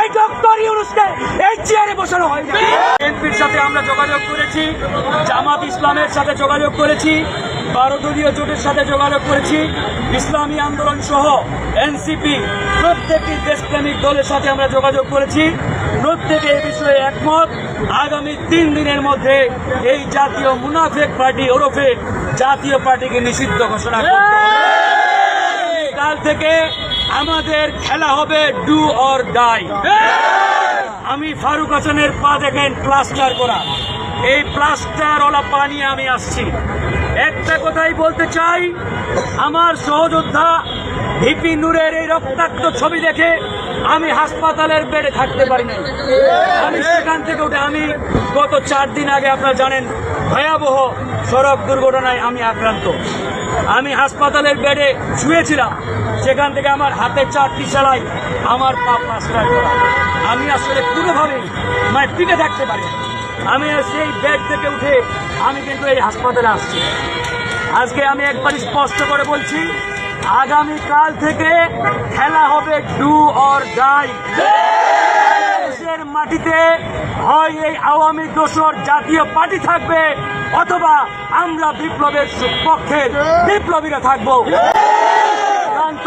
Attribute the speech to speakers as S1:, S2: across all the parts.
S1: এই ডক্টর ইউনূসকে এই চেয়ারে বসানো হয় না। বিএনপির সাথে আমরা যোগাযোগ করেছি, জামাত ইসলামের সাথে যোগাযোগ করেছি, 12 দলীয় জোটের সাথে যোগাযোগ করেছি, ইসলামী আন্দোলন সহ এনসিপি প্রত্যেকটি দেশপ্রেমিক দলের সাথে আমরা যোগাযোগ করেছি। প্রত্যেকে এই বিষয়ে একমত। আগামী 3 দিনের মধ্যে এই জাতীয় মুনাফেক পার্টি ওরফে জাতীয় পার্টিকে নিষিদ্ধ ঘোষণা করতে হবে। কাল থেকে আমাদের খেলা হবে ডু অর ডাই। আমি ফারুক হাসানের পা দেখেন প্লাস্টার করা, এই প্লাস্টার ওলা পা নিয়ে আমি আসছি। একটা কথাই বলতে চাই, আমার সহযোদ্ধা ভিপি নূরের এই রক্তাক্ত ছবি দেখে আমি হাসপাতালের বেডে থাকতে পারি নাই। আমি সেখান থেকে উঠে আমি গত 4 দিন আগে আপনারা জানেন ভয়াবহ সড়ক দুর্ঘটনায় আমি আক্রান্ত। আমি হাসপাতালের বেডে শুয়েছিলাম, সেখান থেকে আমার হাতে 4টি সেলাই, আমার পা প্লাস্টার করা। আমি আসলে কোনোভাবেই টিকে থাকতে পারি। আমি সেই বেড থেকে উঠে আমি কিন্তু এই হাসপাতালে আসছি। আজকে আমি একবার স্পষ্ট করে বলছি, আগামীকাল থেকে খেলা হবে ডু অর ডাই। দেশের মাটিতে হয় এই আওয়ামী দোসর জাতীয় পার্টি থাকবে, অথবা আমরা বিপ্লবের পক্ষের বিপ্লবীরা থাকবো।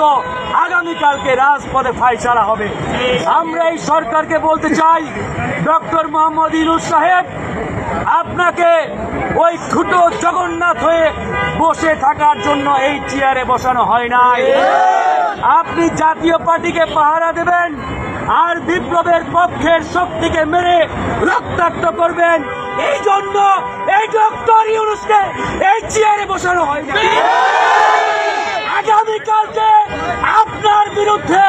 S1: তো আগামীকালকে রাজপথে ফাইসালা হবে। আমরা এই সরকারকে বলতে চাই, ডক্টর মোহাম্মদ ইউনূস সাহেব, আপনাকে ওই ছোট জগন্নাথ হয়ে বসে থাকার জন্য এই চেয়ারে বসানো হয় নাই। আপনি জাতীয় পার্টিকে পাহারা দেবেন আর বিপ্লবের পক্ষের শক্তিকে মেরে রক্তাক্ত করবেন। এই জন্য এই ডক্টর ইউনূসকে এই চেয়ারে বসানো হয় না। আগামীকালকে আপনার বিরুদ্ধে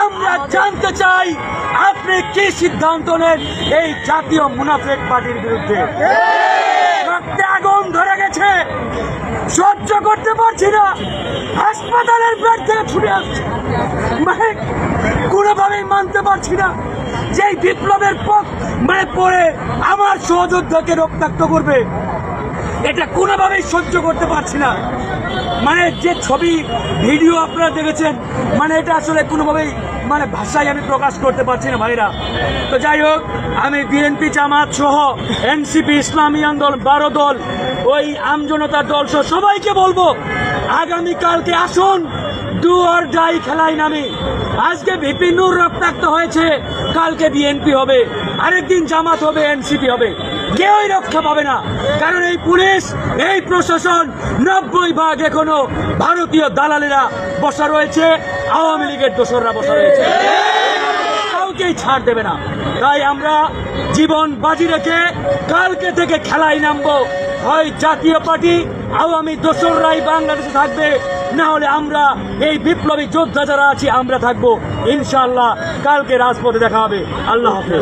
S1: আমরা জানতে চাই আপনি কি সিদ্ধান্ত নেন এই জাতীয় মুনাফেক পার্টির বিরুদ্ধে। রক্তে আগুন ধরে গেছে, সহ্য করতে পারছি না, হাসপাতালের বেড থেকে ছুটে আসছে। কোনোভাবেই মানতে পারছি না যে এই বিপ্লবের পরে আমার সহযোদ্ধাকে রক্তাক্ত করবে, এটা কোনোভাবেই সহ্য করতে পারছি না। যে ছবি ভিডিও আপনারা দেখেছেন, এটা আসলে কোনোভাবেই ভাষায় আমি প্রকাশ করতে পারছি না ভাইরা। তো যাই হোক, আমি বিএনপি জামাত সহ এনসিপি ইসলামী আন্দোলন 12 দল, ওই আমজনতার দল সহ সবাইকে বলবো, আগামীকালকে আসুন ডু অর ডাই খেলায় নামি। আজকে ভিপি নূর রক্তাক্ত হয়েছে, কালকে বিএনপি হবে, আরেকদিন জামাত হবে, এনসিপি হবে। কেউই রক্ষা পাবে না, কারণ এই পুলিশ, এই প্রশাসন 90% এখনো ভারতীয় দালালেরা বসা রয়েছে, আওয়ামী লীগের দোসররা বসা রয়েছে, কাউকেই ছাড় দেবে না। তাই আমরা জীবন বাজি রেখে কালকে থেকে খেলায় নামবো। হয় জাতীয় পার্টি আওয়ামী দোসররাই বাংলাদেশে থাকবে, না হলে আমরা এই বিপ্লবী যোদ্ধা যারা আছি আমরা থাকবো। ইনশাআল্লাহ কালকে রাজপথে দেখা হবে। আল্লাহ হাফেজ।